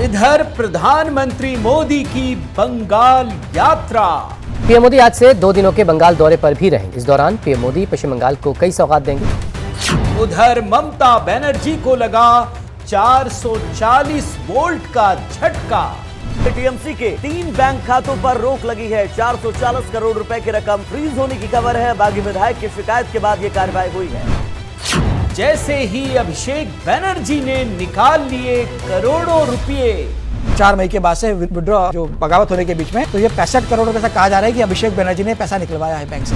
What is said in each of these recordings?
इधर प्रधानमंत्री मोदी की बंगाल यात्रा। पीएम मोदी आज से 2 दिनों के बंगाल दौरे पर भी रहेंगे। इस दौरान पीएम मोदी पश्चिम बंगाल को कई सौगात देंगे। उधर ममता बनर्जी को लगा 440 वोल्ट का झटका। टीएमसी के 3 बैंक खातों पर रोक लगी है। 440 करोड़ रुपए की रकम फ्रीज होने की खबर है। बागी विधायक की शिकायत के बाद यह कार्रवाई हुई है। जैसे ही अभिषेक बनर्जी ने निकाल लिए करोड़ों रुपए। 4 मई के बाद से विड्रॉ जो बगावत होने के बीच में, तो ये 65 करोड़ रुपए से कहा जा रहा है कि अभिषेक बनर्जी ने पैसा निकलवाया है बैंक से।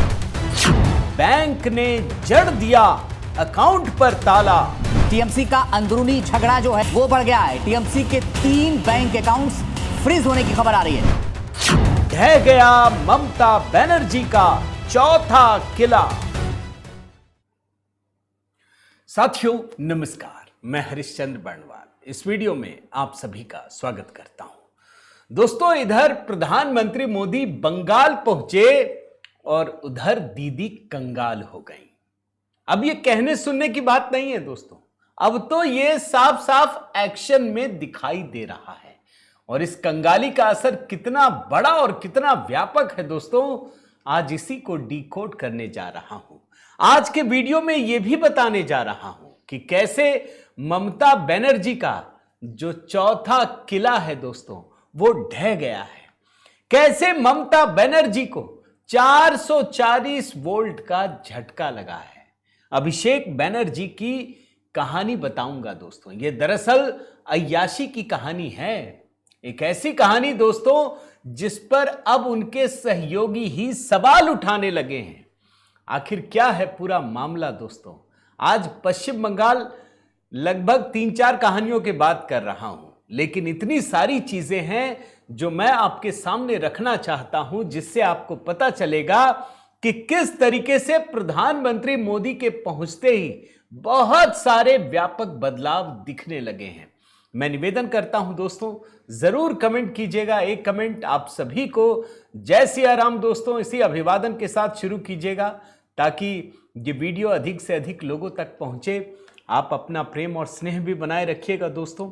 बैंक ने जड़ दिया अकाउंट पर ताला। टीएमसी का अंदरूनी झगड़ा जो है वो बढ़ गया है। टीएमसी के 3 बैंक अकाउंट्स फ्रीज होने की खबर आ रही है। ढह गया ममता बनर्जी का चौथा किला। साथियों नमस्कार, मैं हरिश्चंद्र बर्णवाल इस वीडियो में आप सभी का स्वागत करता हूं। दोस्तों, इधर प्रधानमंत्री मोदी बंगाल पहुंचे और उधर दीदी कंगाल हो गई। अब ये कहने सुनने की बात नहीं है दोस्तों, अब तो ये साफ साफ एक्शन में दिखाई दे रहा है। और इस कंगाली का असर कितना बड़ा और कितना व्यापक है दोस्तों, आज इसी को डिकोड करने जा रहा हूं। आज के वीडियो में यह भी बताने जा रहा हूं कि कैसे ममता बनर्जी का जो चौथा किला है दोस्तों वो ढह गया है। कैसे ममता बनर्जी को 440 वोल्ट का झटका लगा है। अभिषेक बनर्जी की कहानी बताऊंगा दोस्तों। यह दरअसल अय्याशी की कहानी है। एक ऐसी कहानी दोस्तों जिस पर अब उनके सहयोगी ही सवाल उठाने लगे हैं। आखिर क्या है पूरा मामला दोस्तों। आज पश्चिम बंगाल लगभग 3-4 कहानियों के बात कर रहा हूं, लेकिन इतनी सारी चीजें हैं जो मैं आपके सामने रखना चाहता हूं, जिससे आपको पता चलेगा कि किस तरीके से प्रधानमंत्री मोदी के पहुंचते ही बहुत सारे व्यापक बदलाव दिखने लगे हैं। मैं निवेदन करता हूं दोस्तों, जरूर कमेंट कीजिएगा। एक कमेंट आप सभी को जय सिया राम दोस्तों इसी अभिवादन के साथ शुरू कीजिएगा, ताकि ये वीडियो अधिक से अधिक लोगों तक पहुंचे। आप अपना प्रेम और स्नेह भी बनाए रखिएगा दोस्तों,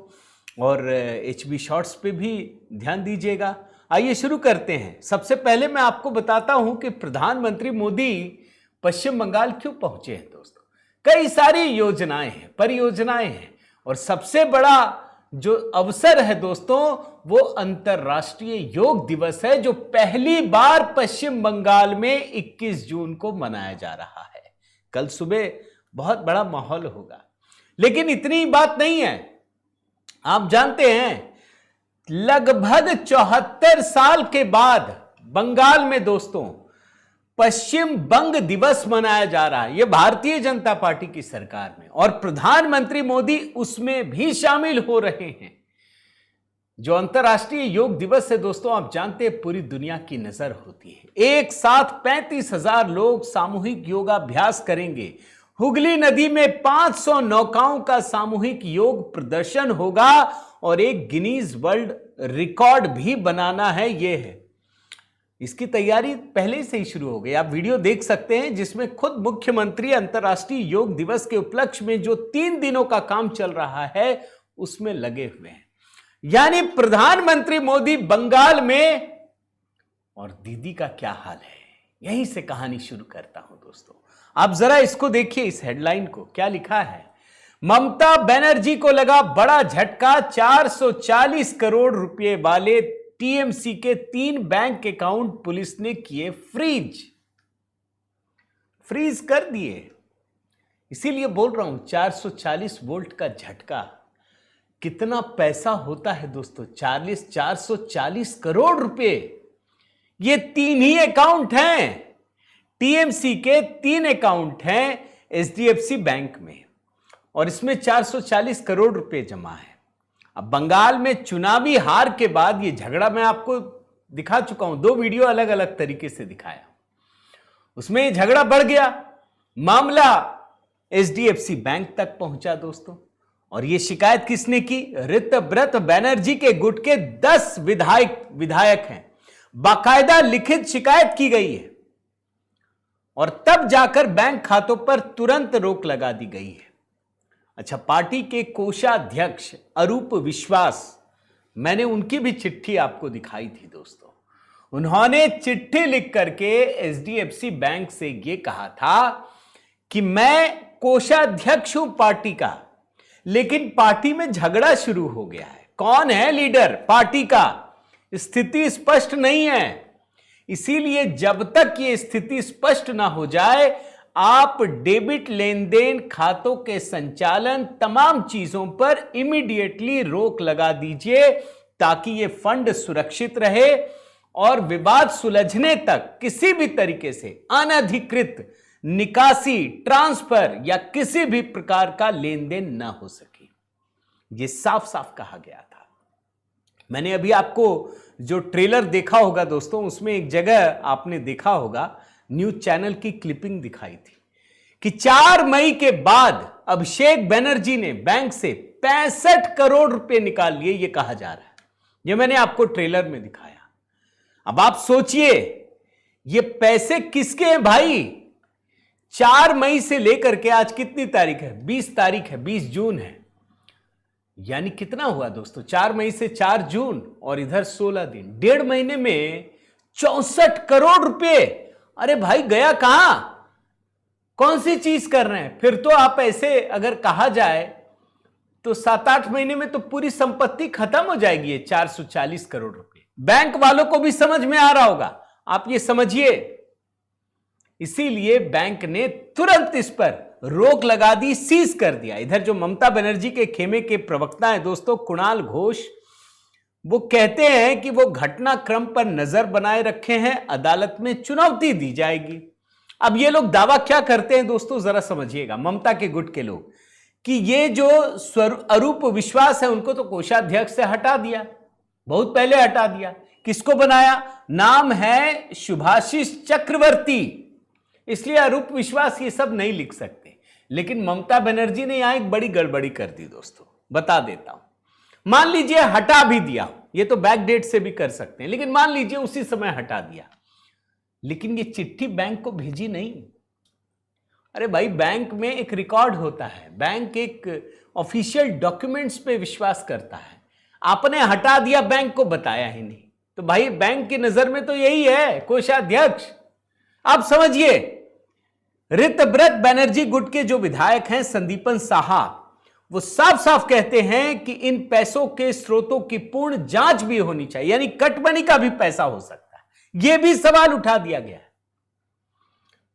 और HB शॉर्ट्स पे भी ध्यान दीजिएगा। आइए शुरू करते हैं। सबसे पहले मैं आपको बताता हूं कि प्रधानमंत्री मोदी पश्चिम बंगाल क्यों पहुंचे हैं दोस्तों। कई सारी योजनाएं हैं, परियोजनाएं हैं, और सबसे बड़ा जो अवसर है दोस्तों वो अंतर्राष्ट्रीय योग दिवस है, जो पहली बार पश्चिम बंगाल में 21 जून को मनाया जा रहा है। कल सुबह बहुत बड़ा माहौल होगा। लेकिन इतनी बात नहीं है। आप जानते हैं लगभग 74 साल के बाद बंगाल में दोस्तों पश्चिम बंग दिवस मनाया जा रहा है। यह भारतीय जनता पार्टी की सरकार में, और प्रधानमंत्री मोदी उसमें भी शामिल हो रहे हैं। जो अंतर्राष्ट्रीय योग दिवस है दोस्तों, आप जानते हैं पूरी दुनिया की नजर होती है। एक साथ 35,000 लोग सामूहिक योगाभ्यास करेंगे। हुगली नदी में 500 नौकाओं का सामूहिक योग प्रदर्शन होगा, और एक गिनीज वर्ल्ड रिकॉर्ड भी बनाना है। यह है, इसकी तैयारी पहले से ही शुरू हो गई। आप वीडियो देख सकते हैं जिसमें खुद मुख्यमंत्री अंतर्राष्ट्रीय योग दिवस के उपलक्ष्य में जो 3 दिनों का काम चल रहा है उसमें लगे हुए हैं। यानी प्रधानमंत्री मोदी बंगाल में, और दीदी का क्या हाल है। यहीं से कहानी शुरू करता हूं दोस्तों। आप जरा इसको देखिए, इस हेडलाइन को क्या लिखा है। ममता बनर्जी को लगा बड़ा झटका, 440 करोड़ रुपए वाले टीएमसी के 3 बैंक अकाउंट पुलिस ने किए फ्रीज कर दिए। इसीलिए बोल रहा हूं 440 वोल्ट का झटका कितना पैसा होता है दोस्तों। 440 करोड़ रुपए। ये 3 ही अकाउंट हैं। टीएमसी के 3 अकाउंट हैं एचडीएफसी बैंक में, और इसमें 440 करोड़ रुपए जमा है। अब बंगाल में चुनावी हार के बाद ये झगड़ा मैं आपको दिखा चुका हूं, 2 वीडियो अलग अलग तरीके से दिखाया। उसमें ये झगड़ा बढ़ गया, मामला एचडीएफसी बैंक तक पहुंचा दोस्तों। और ये शिकायत किसने की? ऋतव्रत बनर्जी के गुट के 10 विधायक हैं। बाकायदा लिखित शिकायत की गई है, और तब जाकर बैंक खातों पर तुरंत रोक लगा दी गई है। अच्छा, पार्टी के कोषाध्यक्ष अरूप विश्वास मैंने उनकी भी चिट्ठी आपको दिखाई थी दोस्तों। उन्होंने चिट्ठी लिख करके एचडीएफसी बैंक से यह कहा था कि मैं कोषाध्यक्ष हूं पार्टी का, लेकिन पार्टी में झगड़ा शुरू हो गया है। कौन है लीडर पार्टी का, स्थिति स्पष्ट नहीं है। इसीलिए जब तक ये स्थिति स्पष्ट ना हो जाए, आप डेबिट लेन देन, खातों के संचालन, तमाम चीजों पर इमीडिएटली रोक लगा दीजिए, ताकि ये फंड सुरक्षित रहे और विवाद सुलझने तक किसी भी तरीके से अनधिकृत निकासी, ट्रांसफर या किसी भी प्रकार का लेन देन ना हो सके। ये साफ साफ कहा गया था। मैंने अभी आपको जो ट्रेलर देखा होगा दोस्तों, उसमें एक जगह आपने देखा होगा, न्यूज चैनल की क्लिपिंग दिखाई थी कि 4 मई के बाद अभिषेक बनर्जी ने बैंक से 65 करोड़ रुपए निकाल लिए, यह कहा जा रहा है। यह मैंने आपको ट्रेलर में दिखाया। अब आप सोचिए, ये पैसे किसके हैं भाई? 4 मई से लेकर के आज कितनी तारीख है? 20 तारीख है, 20 जून है। यानी कितना हुआ दोस्तों? 4 मई से 4 जून और इधर 16 दिन, 1.5 महीने में 64 करोड़ रुपए। अरे भाई गया कहां? कौन सी चीज कर रहे हैं? फिर तो आप ऐसे अगर कहा जाए तो 7-8 महीने में तो पूरी संपत्ति खत्म हो जाएगी। 440 करोड़ रुपए बैंक वालों को भी समझ में आ रहा होगा, आप ये समझिए। इसीलिए बैंक ने तुरंत इस पर रोक लगा दी, सीज कर दिया। इधर जो ममता बनर्जी के खेमे के प्रवक्ता हैं दोस्तों, कुणाल घोष, वो कहते हैं कि वो घटनाक्रम पर नजर बनाए रखे हैं, अदालत में चुनौती दी जाएगी। अब ये लोग दावा क्या करते हैं दोस्तों, जरा समझिएगा। ममता के गुट के लोग कि ये जो अरूप विश्वास है, उनको तो कोषाध्यक्ष से हटा दिया, बहुत पहले हटा दिया। किसको बनाया? नाम है शुभाशीष चक्रवर्ती, इसलिए अरूप विश्वास ये सब नहीं लिख सकते। लेकिन ममता बनर्जी ने यहां एक बड़ी गड़बड़ी कर दी दोस्तों, बता देता हूं। मान लीजिए हटा भी दिया, ये तो बैक डेट से भी कर सकते हैं, लेकिन मान लीजिए उसी समय हटा दिया, लेकिन ये चिट्ठी बैंक को भेजी नहीं। अरे भाई, बैंक में एक रिकॉर्ड होता है, बैंक एक ऑफिशियल डॉक्यूमेंट्स पे विश्वास करता है। आपने हटा दिया, बैंक को बताया ही नहीं, तो भाई बैंक की नजर में तो यही है कोषाध्यक्ष। आप समझिए, ऋतव्रत बनर्जी गुट के जो विधायक हैं संदीपन साहा, वो साफ साफ कहते हैं कि इन पैसों के स्रोतों की पूर्ण जांच भी होनी चाहिए, यानी कटमनी का भी पैसा हो सकता है। यह भी सवाल उठा दिया गया है।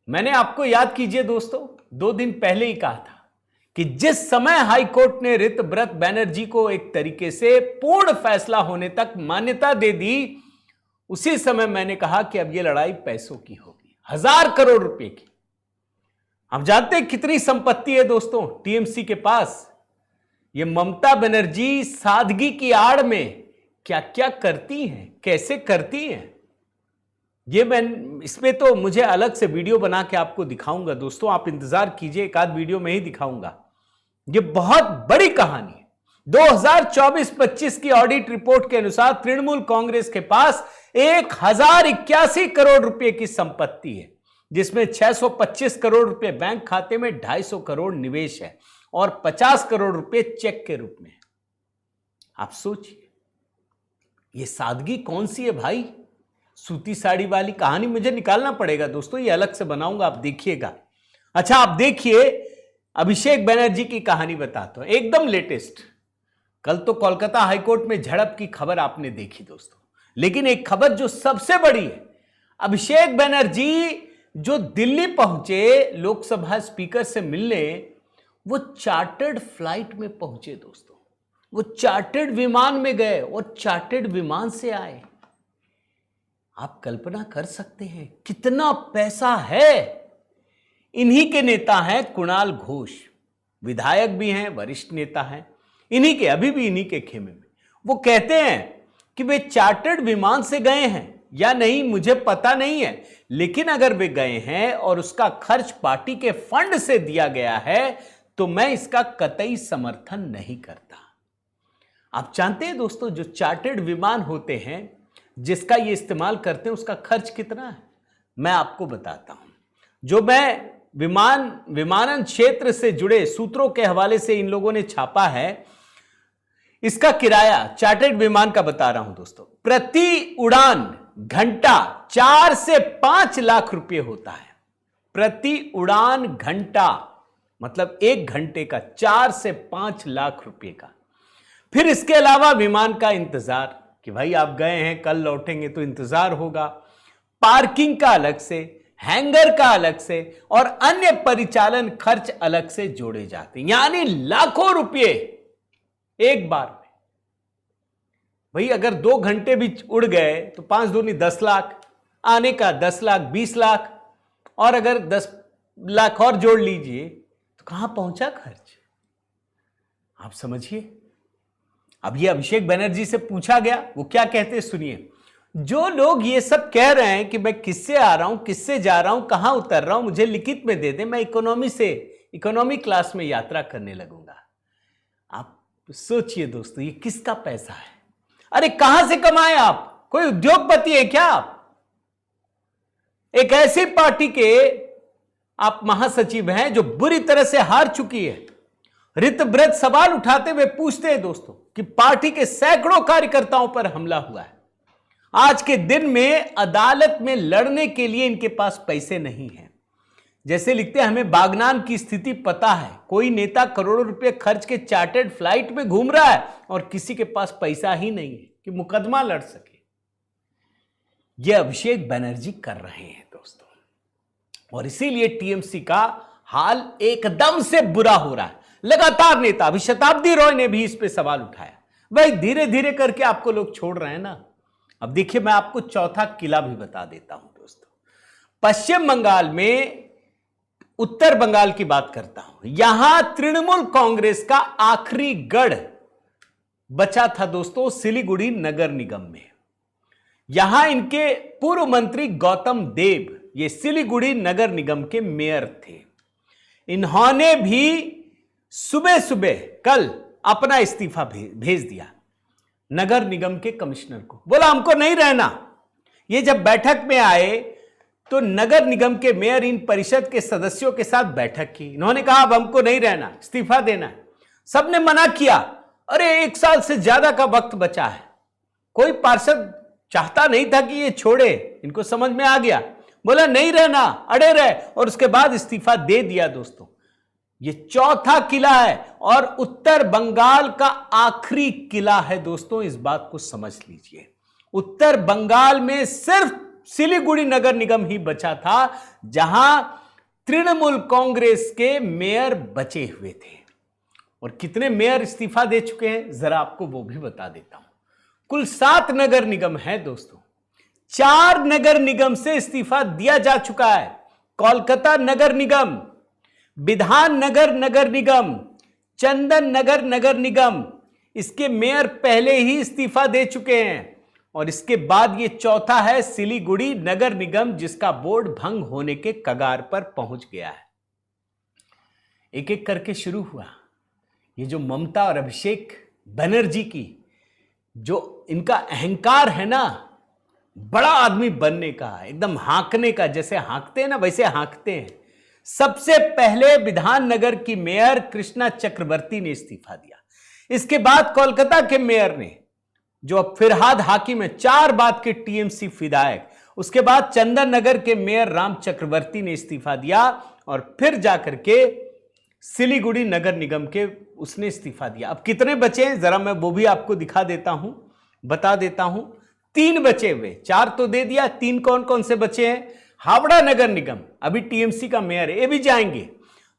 मैंने आपको याद कीजिए दोस्तों, 2 दिन पहले ही कहा था कि जिस समय हाईकोर्ट ने ऋतव्रत बनर्जी को एक तरीके से पूर्ण फैसला होने तक मान्यता दे दी, उसी समय मैंने कहा कि अब यह लड़ाई पैसों की होगी, 1000 करोड़ रुपए की। हम जानते हैं कितनी संपत्ति है दोस्तों टीएमसी के पास। ये ममता बनर्जी सादगी की आड़ में क्या क्या करती हैं, कैसे करती हैं, ये मैं इसमें तो मुझे अलग से वीडियो बना के आपको दिखाऊंगा दोस्तों, आप इंतजार कीजिए, एक आध वीडियो में ही दिखाऊंगा। ये बहुत बड़ी कहानी है। 2024-25 की ऑडिट रिपोर्ट के अनुसार तृणमूल कांग्रेस के पास 1081 करोड़ रुपए की संपत्ति है, जिसमें 625 करोड़ रुपए बैंक खाते में, 250 करोड़ निवेश है और 50 करोड़ रुपए चेक के रूप में। आप सोचिए, ये सादगी कौन सी है भाई? सूती साड़ी वाली कहानी मुझे निकालना पड़ेगा दोस्तों, ये अलग से बनाऊंगा, आप देखिएगा। अच्छा, आप देखिए, अभिषेक बनर्जी की कहानी बताता हूं, एकदम लेटेस्ट। कल तो कोलकाता हाईकोर्ट में झड़प की खबर आपने देखी दोस्तों, लेकिन एक खबर जो सबसे बड़ी है, अभिषेक बनर्जी जो दिल्ली पहुंचे लोकसभा स्पीकर से मिलने, वो चार्टर्ड फ्लाइट में पहुंचे दोस्तों। वो चार्टर्ड विमान में गए और चार्टर्ड विमान से आए। आप कल्पना कर सकते हैं कितना पैसा है। इन्हीं के नेता हैं कुणाल घोष, विधायक भी हैं, वरिष्ठ नेता हैं, इन्हीं के, अभी भी इन्हीं के खेमे में। वो कहते हैं कि वे चार्टर्ड विमान से गए हैं या नहीं मुझे पता नहीं है, लेकिन अगर वे गए हैं और उसका खर्च पार्टी के फंड से दिया गया है, तो मैं इसका कतई समर्थन नहीं करता। आप जानते हैं दोस्तों, जो चार्टर्ड विमान होते हैं जिसका ये इस्तेमाल करते हैं, उसका खर्च कितना है मैं आपको बताता हूं। जो मैं विमानन क्षेत्र से जुड़े सूत्रों के हवाले से इन लोगों ने छापा है, इसका किराया चार्टर्ड विमान का बता रहा हूं दोस्तों, प्रति उड़ान घंटा 4 से 5 लाख रुपए होता है। प्रति उड़ान घंटा मतलब 1 घंटे का 4 से 5 लाख रुपए का। फिर इसके अलावा विमान का इंतजार कि भाई आप गए हैं कल लौटेंगे तो इंतजार होगा, पार्किंग का अलग से, हैंगर का अलग से और अन्य परिचालन खर्च अलग से जोड़े जाते हैं, यानी लाखों रुपए एक बार में। भाई अगर 2 घंटे भी उड़ गए तो 5 दूनी 10 लाख, आने का 10 लाख 20 लाख, और अगर 10 लाख और जोड़ लीजिए तो कहां पहुंचा खर्च, आप समझिए। अब ये अभिषेक बनर्जी से पूछा गया, वो क्या कहते सुनिए। जो लोग ये सब कह रहे हैं कि मैं किससे आ रहा हूं, किससे जा रहा हूं, कहां उतर रहा हूं, मुझे लिखित में दे दे, मैं इकोनॉमी क्लास में यात्रा करने लगूंगा। आप सोचिए दोस्तों, ये किसका पैसा है? अरे कहां से कमाए आप? कोई उद्योगपति है क्या आप? एक ऐसी पार्टी के आप महासचिव हैं जो बुरी तरह से हार चुकी है। ऋतव्रत सवाल उठाते हुए पूछते हैं दोस्तों कि पार्टी के सैकड़ों कार्यकर्ताओं पर हमला हुआ है। आज के दिन में अदालत में लड़ने के लिए इनके पास पैसे नहीं हैं। जैसे लिखते हैं, हमें बागनान की स्थिति पता है, कोई नेता करोड़ों रुपए खर्च के चार्टर्ड फ्लाइट में घूम रहा है और किसी के पास पैसा ही नहीं है कि मुकदमा लड़ सके। यह अभिषेक बनर्जी कर रहे हैं दोस्तों, और इसीलिए टीएमसी का हाल एकदम से बुरा हो रहा है। लगातार नेता, अभी शताब्दी रॉय ने भी इस पे सवाल उठाया। भाई धीरे धीरे करके आपको लोग छोड़ रहे हैं ना। अब देखिए, मैं आपको चौथा किला भी बता देता हूं दोस्तों। पश्चिम बंगाल में, उत्तर बंगाल की बात करता हूं, यहां तृणमूल कांग्रेस का आखिरी गढ़ बचा था दोस्तों सिलीगुड़ी नगर निगम में। यहां इनके पूर्व मंत्री गौतम देव ये सिलीगुड़ी नगर निगम के मेयर थे। इन्होंने भी सुबह सुबह कल अपना इस्तीफा भेज दिया नगर निगम के कमिश्नर को, बोला हमको नहीं रहना। ये जब बैठक में आए तो नगर निगम के मेयर इन परिषद के सदस्यों के साथ बैठक की। इन्होंने कहा अब हमको नहीं रहना, इस्तीफा देना है। सबने मना किया। अरे 1 साल से ज्यादा का वक्त बचा है, कोई पार्षद चाहता नहीं था कि ये छोड़े, इनको समझ में आ गया, बोला नहीं रहना, अड़े रहे, और उसके बाद इस्तीफा दे दिया दोस्तों। ये चौथा किला है और उत्तर बंगाल का आखिरी किला है दोस्तों, इस बात को समझ लीजिए। उत्तर बंगाल में सिर्फ सिलीगुड़ी नगर निगम ही बचा था जहां तृणमूल कांग्रेस के मेयर बचे हुए थे। और कितने मेयर इस्तीफा दे चुके हैं जरा आपको वो भी बता देता हूं। कुल 7 नगर निगम है दोस्तों। 4 नगर निगम से इस्तीफा दिया जा चुका है। कोलकाता नगर निगम, विधान नगर नगर निगम, चंदन नगर नगर निगम, इसके मेयर पहले ही इस्तीफा दे चुके हैं। और इसके बाद ये चौथा है सिलीगुड़ी नगर निगम, जिसका बोर्ड भंग होने के कगार पर पहुंच गया है। एक एक करके शुरू हुआ। ये जो ममता और अभिषेक बनर्जी की जो इनका अहंकार है ना, बड़ा आदमी बनने का, एकदम हाँकने का, जैसे हाँकते हैं ना वैसे हाँकते हैं। सबसे पहले विधाननगर की मेयर कृष्णा चक्रवर्ती ने इस्तीफा दिया। इसके बाद कोलकाता के मेयर ने, जो अब फिरहाद हाकिम है, 4 बार के टीएमसी विधायक, उसके बाद चंदन नगर के मेयर राम चक्रवर्ती ने इस्तीफा दिया और फिर जाकर के सिलीगुड़ी नगर निगम के उसने इस्तीफा दिया। अब कितने बचे हैं जरा मैं वो भी आपको दिखा देता हूं, बता देता हूं। 3 बचे हुए, 4 तो दे दिया, 3 कौन कौन से बचे हैं? हावड़ा नगर निगम अभी टीएमसी का मेयर है, ये भी जाएंगे।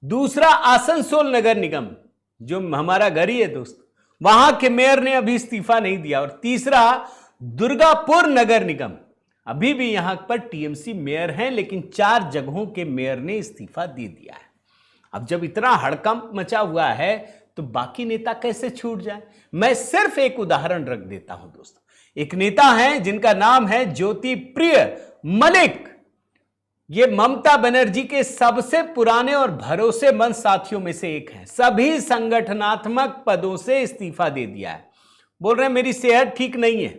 दूसरा आसनसोल नगर निगम जो हमारा घर ही है दोस्त, वहां के मेयर ने अभी इस्तीफा नहीं दिया। और तीसरा दुर्गापुर नगर निगम, अभी भी यहां पर टीएमसी मेयर हैं, लेकिन 4 जगहों के मेयर ने इस्तीफा दे दिया है। अब जब इतना हड़कंप मचा हुआ है तो बाकी नेता कैसे छूट जाए? मैं सिर्फ एक उदाहरण रख देता हूं दोस्तों। एक नेता हैं जिनका नाम है ज्योति प्रिय मलिक। ये ममता बनर्जी के सबसे पुराने और भरोसेमंद साथियों में से एक हैं। सभी संगठनात्मक पदों से इस्तीफा दे दिया है। बोल रहे हैं मेरी सेहत ठीक नहीं है,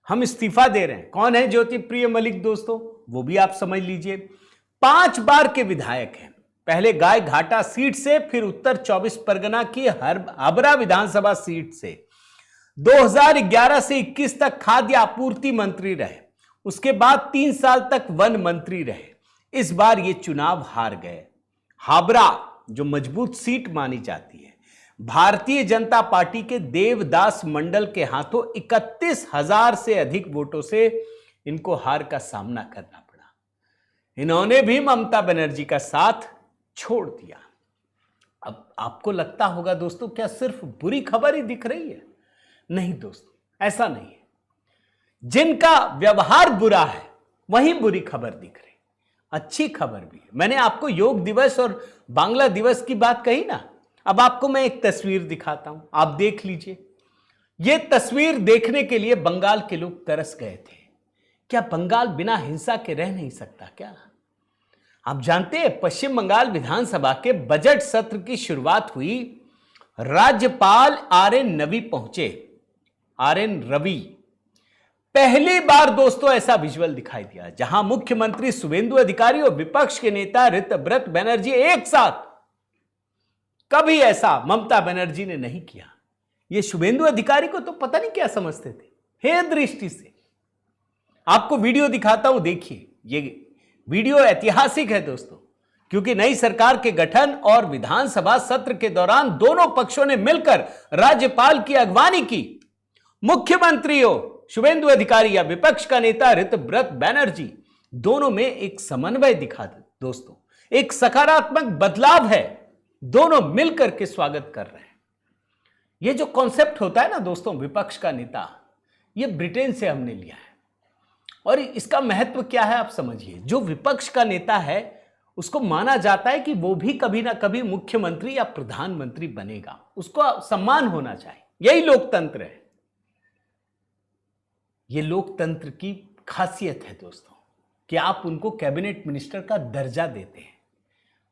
हम इस्तीफा दे रहे हैं। कौन है ज्योति प्रिय मलिक दोस्तों? वो भी आप समझ लीजिए। 5 बार के विधायक हैं। पहले गाय घाटा सीट से, फिर उत्तर 24 परगना की हावड़ा विधानसभा सीट से। 2011 से 21 तक खाद्य आपूर्ति मंत्री रहे, उसके बाद 3 साल तक वन मंत्री रहे। इस बार ये चुनाव हार गए। हावड़ा जो मजबूत सीट मानी जाती है, भारतीय जनता पार्टी के देवदास मंडल के हाथों 31,000 से अधिक वोटों से इनको हार का सामना करना पड़ा। इन्होंने भी ममता बनर्जी का साथ छोड़ दिया। अब आपको लगता होगा दोस्तों, क्या सिर्फ बुरी खबर ही दिख रही है? नहीं दोस्तों, ऐसा नहीं है। जिनका व्यवहार बुरा है वही बुरी खबर दिख रही, अच्छी खबर भी है। मैंने आपको योग दिवस और बांग्ला दिवस की बात कही ना, अब आपको मैं एक तस्वीर दिखाता हूं, आप देख लीजिए। यह तस्वीर देखने के लिए बंगाल के लोग तरस गए थे। क्या बंगाल बिना हिंसा के रह नहीं सकता क्या? आप जानते हैं, पश्चिम बंगाल विधानसभा के बजट सत्र की शुरुआत हुई, राज्यपाल आरएन रवि पहुंचे। आरएन रवि, पहली बार दोस्तों ऐसा विजुअल दिखाई दिया जहां मुख्यमंत्री शुभेंदु अधिकारी और विपक्ष के नेता ऋतव्रत बनर्जी एक साथ। कभी ऐसा ममता बनर्जी ने नहीं किया। ये शुभेंदु अधिकारी को तो पता नहीं क्या समझते थे, हे दृष्टि से। आपको वीडियो दिखाता हूं, देखिए। ये वीडियो ऐतिहासिक है दोस्तों, क्योंकि नई सरकार के गठन और विधानसभा सत्र के दौरान दोनों पक्षों ने मिलकर राज्यपाल की अगवानी की। मुख्यमंत्री हो शुभेंदु अधिकारी या विपक्ष का नेता ऋतव्रत बनर्जी, दोनों में एक समन्वय दिखा दोस्तों, एक सकारात्मक बदलाव है। दोनों मिलकर के स्वागत कर रहे हैं। यह जो कॉन्सेप्ट होता है ना दोस्तों, विपक्ष का नेता, यह ब्रिटेन से हमने लिया है। और इसका महत्व क्या है आप समझिए। जो विपक्ष का नेता है उसको माना जाता है कि वो भी कभी ना कभी मुख्यमंत्री या प्रधानमंत्री बनेगा, उसको सम्मान होना चाहिए। यही लोकतंत्र है। यह लोकतंत्र की खासियत है दोस्तों, कि आप उनको कैबिनेट मिनिस्टर का दर्जा देते हैं।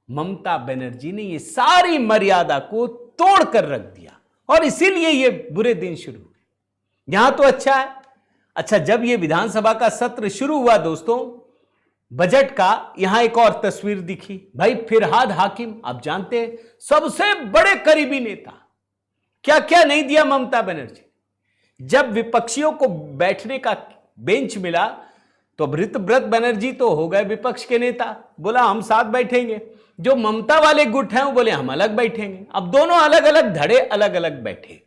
ममता बनर्जी ने यह सारी मर्यादा को तोड़ कर रख दिया और इसीलिए यह बुरे दिन शुरू हुए। यहां तो अच्छा है। अच्छा, जब यह विधानसभा का सत्र शुरू हुआ दोस्तों, बजट का, यहां एक और तस्वीर दिखी। भाई फिरहाद हाकिम, आप जानते हैं सबसे बड़े करीबी नेता, क्या क्या नहीं दिया ममता बनर्जी। जब विपक्षियों को बैठने का बेंच मिला तो अब ऋतव्रत बनर्जी तो हो गए विपक्ष के नेता, बोला हम साथ बैठेंगे। जो ममता वाले गुट हैं वो बोले हम अलग बैठेंगे। अब दोनों अलग अलग धड़े अलग अलग बैठे।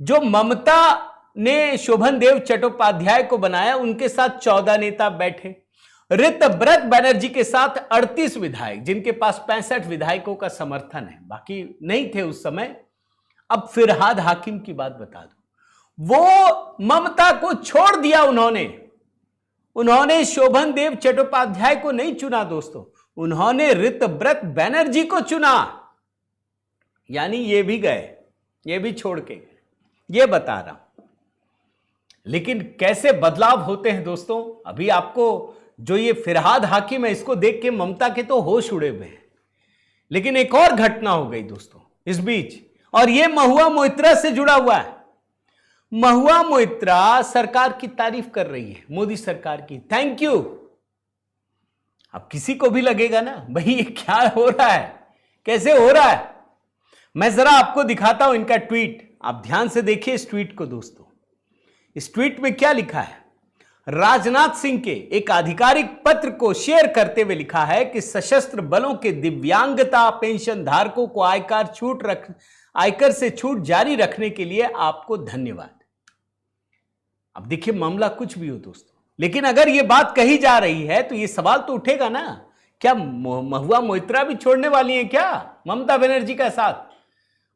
जो ममता ने शोभन देव चट्टोपाध्याय को बनाया, उनके साथ 14 नेता बैठे। ऋतव्रत बनर्जी के साथ 38 विधायक, जिनके पास 65 विधायकों का समर्थन है, बाकी नहीं थे उस समय। अब फिरहाद हाकिम की बात बता दो, वो ममता को छोड़ दिया। उन्होंने शोभन देव चट्टोपाध्याय को नहीं चुना दोस्तों, उन्होंने ऋतव्रत बनर्जी को चुना। यानी ये भी गए, ये भी छोड़ के गए, ये बता रहा हूं। लेकिन कैसे बदलाव होते हैं दोस्तों। अभी आपको जो ये फिरहाद हाकिम है, इसको देख के ममता के तो होश उड़े हुए हैं। लेकिन एक और घटना हो गई दोस्तों इस बीच, और ये महुआ मोइत्रा से जुड़ा हुआ है। महुआ मोइत्रा सरकार की तारीफ कर रही है, मोदी सरकार की। Thank you. अब किसी को भी लगेगा ना, भाई ये क्या हो रहा है, कैसे हो रहा है। मैं जरा आपको दिखाता हूं इनका ट्वीट, आप ध्यान से देखिए इस ट्वीट को दोस्तों। इस ट्वीट में क्या लिखा है, राजनाथ सिंह के एक आधिकारिक पत्र को शेयर करते हुए लिखा है कि सशस्त्र बलों के दिव्यांगता पेंशन धारकों को आयकर से छूट जारी रखने के लिए आपको धन्यवाद। अब देखिए, मामला कुछ भी हो दोस्तों, लेकिन अगर यह बात कही जा रही है तो यह सवाल तो उठेगा ना, क्या महुआ मोइत्रा भी छोड़ने वाली है क्या ममता बनर्जी का साथ?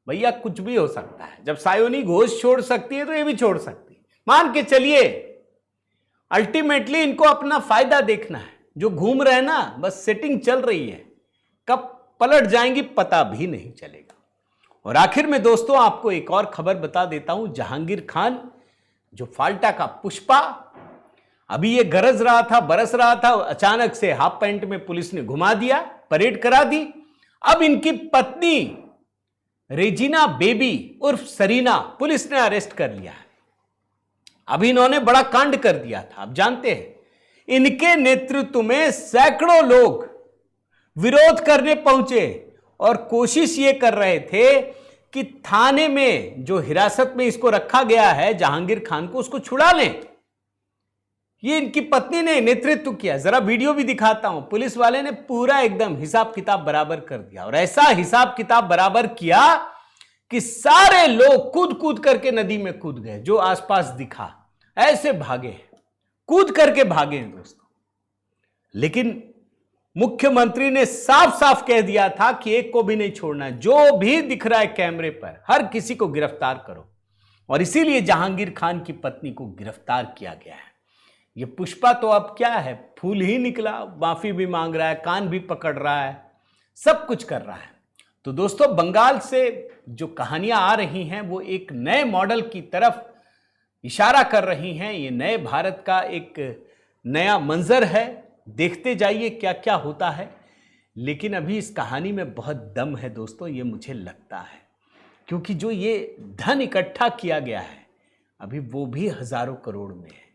भैया कुछ भी हो सकता है। जब सायोनी घोष छोड़ सकती है तो ये भी छोड़ सकती है। मान के चलिए, अल्टीमेटली इनको अपना फायदा देखना है। जो घूम रहे हैं ना, बस सेटिंग चल रही है, कब पलट जाएंगी पता भी नहीं चलेगा। और आखिर में दोस्तों आपको एक और खबर बता देता हूं। जहांगीर खान जो फाल्टा का पुष्पा, अभी ये गरज रहा था, बरस रहा था, अचानक से हाफ पैंट में पुलिस ने घुमा दिया, परेड करा दी। अब इनकी पत्नी रेजिना बेबी उर्फ सरीना पुलिस ने अरेस्ट कर लिया है। अभी इन्होंने बड़ा कांड कर दिया था। आप जानते हैं, इनके नेतृत्व में सैकड़ों लोग विरोध करने पहुंचे और कोशिश ये कर रहे थे कि थाने में जो हिरासत में इसको रखा गया है जहांगीर खान को, उसको छुड़ा लें। ये इनकी पत्नी ने नेतृत्व किया। जरा वीडियो भी दिखाता हूं। पुलिस वाले ने पूरा एकदम हिसाब किताब बराबर कर दिया, और ऐसा हिसाब किताब बराबर किया कि सारे लोग कूद कूद करके नदी में कूद गए। जो आसपास दिखा ऐसे भागे, कूद करके भागे हैं दोस्तों। लेकिन मुख्यमंत्री ने साफ साफ कह दिया था कि एक को भी नहीं छोड़ना, जो भी दिख रहा है कैमरे पर हर किसी को गिरफ्तार करो। और इसीलिए जहांगीर खान की पत्नी को गिरफ्तार किया गया है। ये पुष्पा तो अब क्या है, फूल ही निकला, माफी भी मांग रहा है, कान भी पकड़ रहा है, सब कुछ कर रहा है। तो दोस्तों, बंगाल से जो कहानियां आ रही हैं वो एक नए मॉडल की तरफ इशारा कर रही हैं। ये नए भारत का एक नया मंजर है। देखते जाइए क्या क्या होता है। लेकिन अभी इस कहानी में बहुत दम है दोस्तों, ये मुझे लगता है, क्योंकि जो ये धन इकट्ठा किया गया है अभी वो भी हजारों करोड़ में है।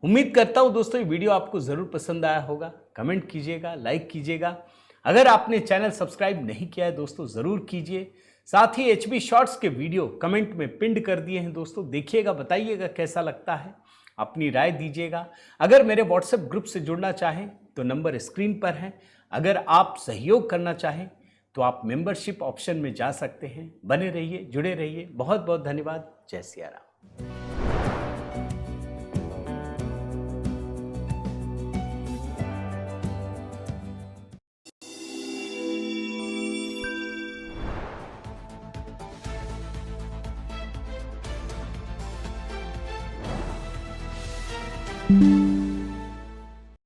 उम्मीद करता हूं दोस्तों ये वीडियो आपको जरूर पसंद आया होगा। कमेंट कीजिएगा, लाइक कीजिएगा। अगर आपने चैनल सब्सक्राइब नहीं किया है दोस्तों जरूर कीजिए। साथ ही HB शॉर्ट्स के वीडियो कमेंट में पिंड कर दिए हैं दोस्तों, देखिएगा, बताइएगा कैसा लगता है, अपनी राय दीजिएगा। अगर मेरे व्हाट्सएप ग्रुप से जुड़ना चाहें तो नंबर स्क्रीन पर है। अगर आप सहयोग करना चाहें तो आप मेंबरशिप ऑप्शन में जा सकते हैं। बने रहिए, जुड़े रहिए। बहुत बहुत धन्यवाद। जय सिया राम। thank you